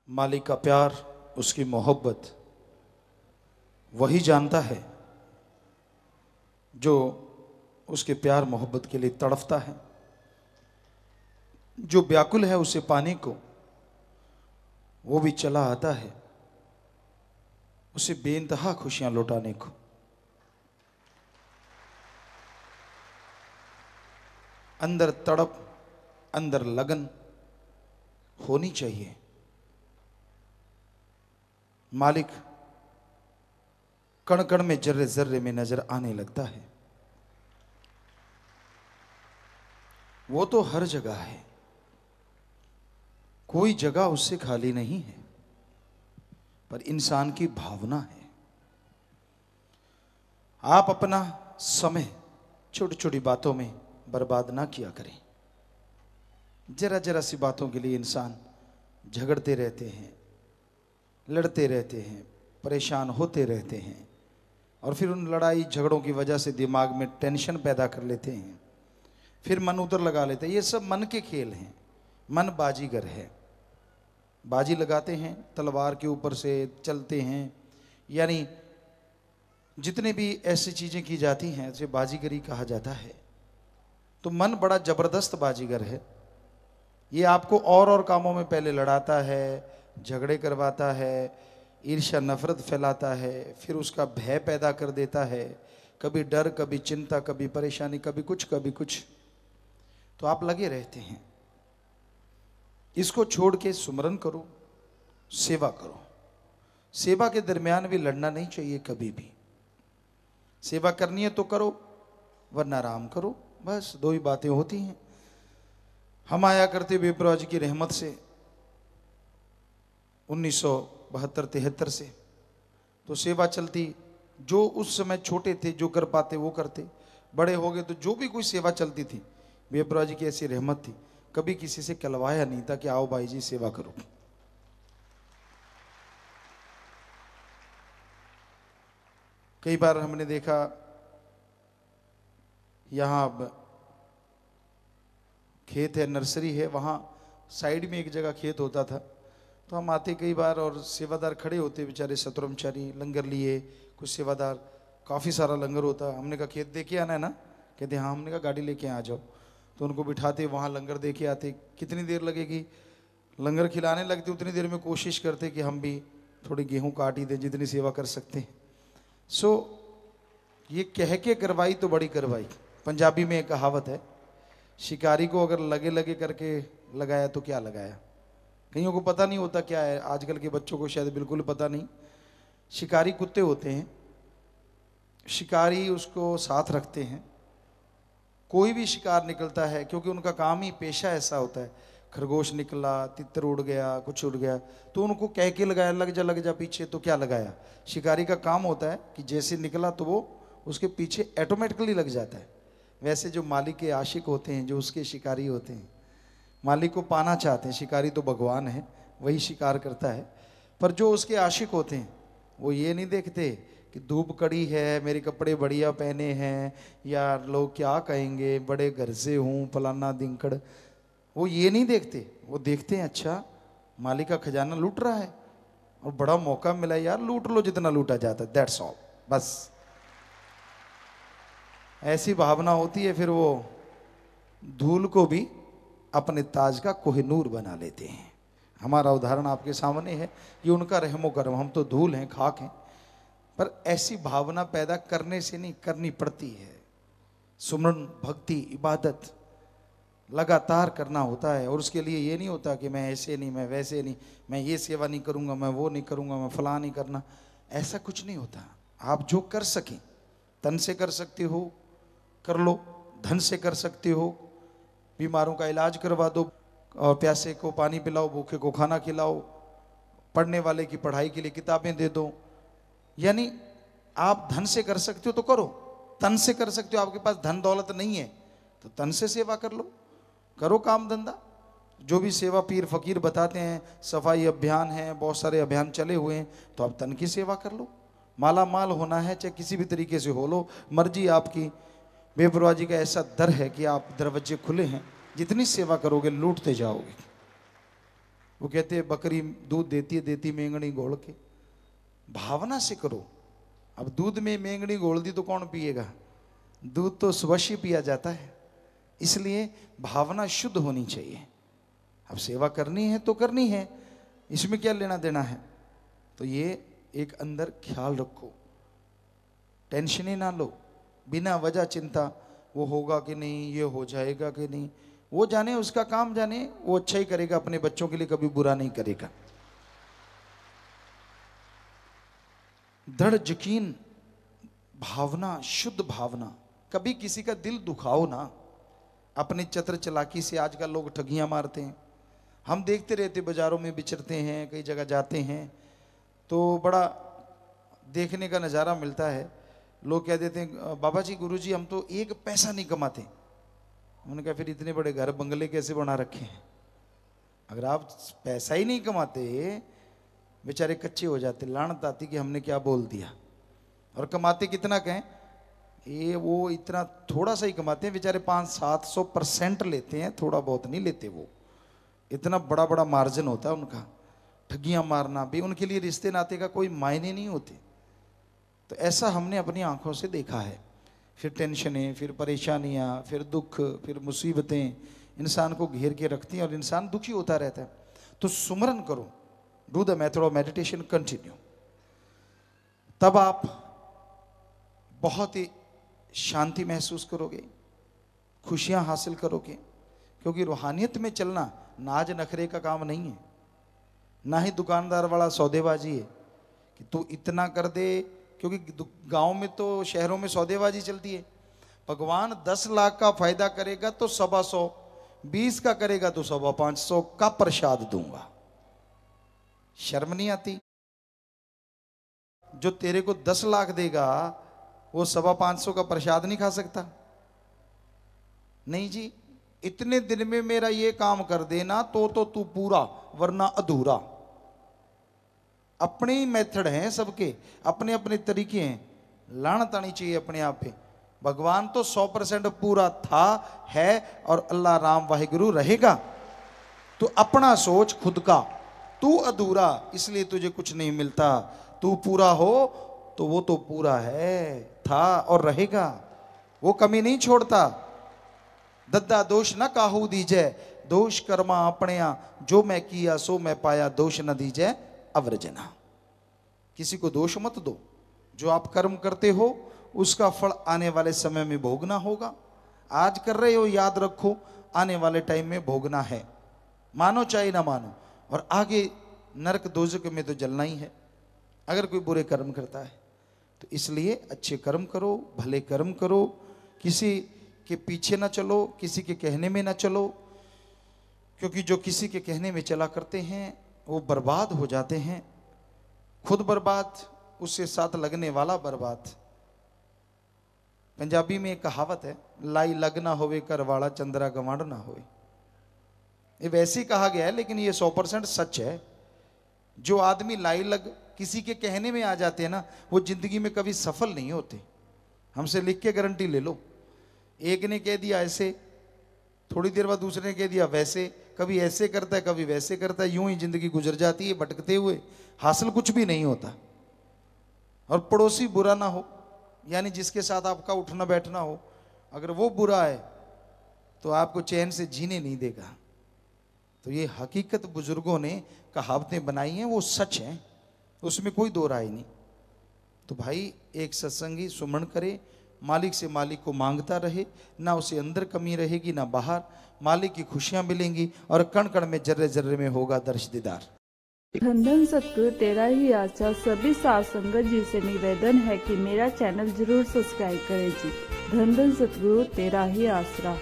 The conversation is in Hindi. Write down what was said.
मालिक का प्यार, उसकी मोहब्बत वही जानता है जो उसके प्यार मोहब्बत के लिए तड़फता है, जो व्याकुल है उसे पाने को, वो भी चला आता है उसे बेइंतहा खुशियां लौटाने को। अंदर तड़प, अंदर लगन होनी चाहिए। मालिक कण कण में, जर्रे जर्रे में नजर आने लगता है। वो तो हर जगह है, कोई जगह उससे खाली नहीं है, पर इंसान की भावना है। आप अपना समय छोटी छोटी बातों में बर्बाद ना किया करें। जरा जरा सी बातों के लिए इंसान झगड़ते रहते हैं, लड़ते रहते हैं, परेशान होते रहते हैं, और फिर उन लड़ाई झगड़ों की वजह से दिमाग में टेंशन पैदा कर लेते हैं, फिर मन उधर लगा लेते हैं। ये सब मन के खेल हैं। मन बाजीगर है, बाजी लगाते हैं, तलवार के ऊपर से चलते हैं। यानी जितने भी ऐसी चीज़ें की जाती हैं उसे बाजीगरी कहा जाता है। तो मन बड़ा ज़बरदस्त बाजीगर है। ये आपको और कामों में पहले लड़ाता है, झगड़े करवाता है, ईर्ष्या नफरत फैलाता है, फिर उसका भय पैदा कर देता है। कभी डर, कभी चिंता, कभी परेशानी, कभी कुछ कभी कुछ। तो आप लगे रहते हैं। इसको छोड़ के सुमरन करो, सेवा करो। सेवा के दरमियान भी लड़ना नहीं चाहिए कभी भी। सेवा करनी है तो करो, वरना आराम करो। बस दो ही बातें होती हैं। हम आया करते बेपरवाह जी की रहमत से 1972-73 से, तो सेवा चलती। जो उस समय छोटे थे जो कर पाते वो करते, बड़े हो गए तो जो भी कोई सेवा चलती थी, बेपरवाह जी की ऐसी रहमत थी, कभी किसी से कहलवाया नहीं था कि आओ भाई जी सेवा करो। कई बार हमने देखा, यहाँ अब खेत है, नर्सरी है, वहाँ साइड में एक जगह खेत होता था। तो हम आते कई बार और सेवादार खड़े होते बेचारे, शतरमचारी लंगर लिए, कुछ सेवादार, काफ़ी सारा लंगर होता। हमने कहा खेत देके आना है ना? कहते हाँ। हमने कहा गाड़ी लेके आ जाओ। तो उनको बिठाते, वहाँ लंगर दे के आते। कितनी देर लगेगी, लंगर खिलाने लगते, उतनी देर में कोशिश करते कि हम भी थोड़ी गेहूँ काट ही दें, जितनी सेवा कर सकते हैं। ये कह के करवाई तो बड़ी करवाई। पंजाबी में एक कहावत है, शिकारी को अगर लगे लगे करके लगाया तो क्या लगाया। कईयों को पता नहीं होता क्या है, आजकल के बच्चों को शायद बिल्कुल पता नहीं। शिकारी कुत्ते होते हैं, शिकारी उसको साथ रखते हैं। कोई भी शिकार निकलता है, क्योंकि उनका काम ही, पेशा ऐसा होता है। खरगोश निकला, तितर उड़ गया, कुछ उड़ गया, तो उनको कह के लगाया, लग जा पीछे, तो क्या लगाया। शिकारी का काम होता है कि जैसे निकला तो वो उसके पीछे ऑटोमेटिकली लग जाता है। वैसे जो मालिक के आशिक होते हैं, जो उसके शिकारी होते हैं, मालिक को पाना चाहते हैं। शिकारी तो भगवान है, वही शिकार करता है। पर जो उसके आशिक होते हैं वो ये नहीं देखते कि धूप कड़ी है, मेरे कपड़े बढ़िया पहने हैं, या लोग क्या कहेंगे, बड़े घर से हूँ, फलाना दिंकड़। वो ये नहीं देखते। वो देखते हैं अच्छा मालिक का खजाना लूट रहा है और बड़ा मौका मिला यार, लूट लो जितना लूटा जाता है, दैट्स ऑल। बस ऐसी भावना होती है। फिर वो धूल को भी अपने ताज का कोहिनूर बना लेते हैं। हमारा उदाहरण आपके सामने है, ये उनका रहमो करम। हम तो धूल हैं, खाक हैं। पर ऐसी भावना पैदा करने से नहीं, करनी पड़ती है। सुमरन, भक्ति, इबादत लगातार करना होता है। और उसके लिए ये नहीं होता कि मैं ऐसे नहीं, मैं वैसे नहीं, मैं ये सेवा नहीं करूँगा, मैं वो नहीं करूँगा, मैं फलां नहीं करना। ऐसा कुछ नहीं होता। आप जो कर सकें, तन से कर सकते हो कर लो, धन से कर सकते हो, बीमारों का इलाज करवा दो, और प्यासे को पानी पिलाओ, भूखे को खाना खिलाओ, पढ़ने वाले की पढ़ाई के लिए किताबें दे दो। यानी आप धन से कर सकते हो तो करो, तन से कर सकते हो। आपके पास धन दौलत नहीं है तो तन से सेवा कर लो, करो काम धंधा। जो भी सेवा पीर फकीर बताते हैं, सफाई अभियान है, बहुत सारे अभियान चले हुए हैं, तो आप तन की सेवा कर लो। माला माल होना है, चाहे किसी भी तरीके से हो लो, मर्जी आपकी। बेपरवाह जी का ऐसा दर है कि आप दरवाजे खुले हैं, जितनी सेवा करोगे लूटते जाओगे। वो कहते हैं बकरी दूध देती मेंगनी घोल के। भावना से करो। अब दूध में मेंगनी घोल दी तो कौन पिएगा? दूध तो स्वच्छ पिया जाता है। इसलिए भावना शुद्ध होनी चाहिए। अब सेवा करनी है तो करनी है, इसमें क्या लेना देना है। तो ये एक अंदर ख्याल रखो, टेंशन ही ना लो, बिना वजह चिंता, वो होगा कि नहीं, ये हो जाएगा कि नहीं। वो जाने, उसका काम जाने, वो अच्छा ही करेगा, अपने बच्चों के लिए कभी बुरा नहीं करेगा। दृढ़ यकीन, भावना, शुद्ध भावना। कभी किसी का दिल दुखाओ ना। अपनी चतुर चालाकी से आजकल लोग ठगियां मारते हैं। हम देखते रहते, बाजारों में विचरते हैं, कई जगह जाते हैं तो बड़ा देखने का नज़ारा मिलता है। लोग कह देते हैं बाबा जी, गुरु जी, हम तो एक पैसा नहीं कमाते। उन्होंने कहा फिर इतने बड़े घर बंगले कैसे बना रखे हैं? अगर आप पैसा ही नहीं कमाते, बेचारे कच्चे हो जाते, लानत आती कि हमने क्या बोल दिया। और कमाते कितना कहें, ये वो इतना थोड़ा सा ही कमाते हैं बेचारे, 500-700% लेते हैं, थोड़ा बहुत नहीं लेते। वो इतना बड़ा बड़ा मार्जिन होता है उनका। ठगियां मारना भी उनके लिए रिश्ते नाते का कोई मायने नहीं होते। तो ऐसा हमने अपनी आंखों से देखा है। फिर टेंशनें, फिर परेशानियां, फिर दुख, फिर मुसीबतें इंसान को घेर के रखती हैं और इंसान दुखी होता रहता है। तो सुमरन करो, do the method of meditation continue. तब आप बहुत ही शांति महसूस करोगे, खुशियां हासिल करोगे। क्योंकि रूहानियत में चलना नाज नखरे का काम नहीं है, ना ही दुकानदार वाला सौदेबाजी है कि तू इतना कर दे। क्योंकि गांव में तो, शहरों में सौदेबाजी चलती है। भगवान 10 लाख का फायदा करेगा तो 125, 20 का करेगा तो 525 का प्रसाद दूंगा। शर्म नहीं आती? जो तेरे को 10 लाख देगा वो 525 का प्रसाद नहीं खा सकता? नहीं जी, इतने दिन में मेरा ये काम कर देना तो तू पूरा, वरना अधूरा। अपने ही मेथड हैं सबके, अपने अपने तरीके हैं। लानत आनी चाहिए अपने आप पे। भगवान तो 100% पूरा था, है और अल्लाह राम वाहिगुरु रहेगा। तो अपना सोच खुद का, तू अधूरा इसलिए तुझे कुछ नहीं मिलता। तू पूरा हो तो वो तो पूरा है, था और रहेगा। वो कमी नहीं छोड़ता। दद्दा दोष न काहू दीजे, दोष कर्मा अपने, जो मैं किया सो मैं पाया, दोष न दीजे अवर्जना। किसी को दोष मत दो। जो आप कर्म करते हो उसका फल आने वाले समय में भोगना होगा। आज कर रहे हो, याद रखो आने वाले टाइम में भोगना है, मानो चाहे ना मानो। और आगे नरक दोजक में तो जलना ही है अगर कोई बुरे कर्म करता है। तो इसलिए अच्छे कर्म करो, भले कर्म करो, किसी के पीछे ना चलो, किसी के कहने में ना चलो। क्योंकि जो किसी के कहने में चला करते हैं वो बर्बाद हो जाते हैं। खुद बर्बाद, उससे साथ लगने वाला बर्बाद। पंजाबी में एक कहावत है, लाई लग ना होवे कर वाला चंद्रा गवांड ना होवे। ये वैसे ही कहा गया है लेकिन ये 100% सच है। जो आदमी लाई लग किसी के कहने में आ जाते हैं ना, वो जिंदगी में कभी सफल नहीं होते। हमसे लिख के गारंटी ले लो। एक ने कह दिया ऐसे, थोड़ी देर बाद दूसरे ने कह दिया वैसे, कभी ऐसे करता है कभी वैसे करता है, यूं ही जिंदगी गुजर जाती है भटकते हुए, हासिल कुछ भी नहीं होता। और पड़ोसी बुरा ना हो, यानी जिसके साथ आपका उठना बैठना हो, अगर वो बुरा है तो आपको चैन से जीने नहीं देगा। तो ये हकीकत बुजुर्गों ने कहावतें बनाई हैं, वो सच हैं, उसमें कोई दो राय नहीं। तो भाई एक सत्संगी सुमरण करे, मालिक से मालिक को मांगता रहे, ना उसे अंदर कमी रहेगी ना बाहर। मालिक की खुशियां मिलेंगी और कण कण में, जर्रे जर्रे में होगा दर्श दीदार। धन धन सतगुरु तेरा ही आशा। सभी साध संगत जी से निवेदन है कि मेरा चैनल जरूर सब्सक्राइब करें जी। धन धन सतगुरु तेरा ही आसरा।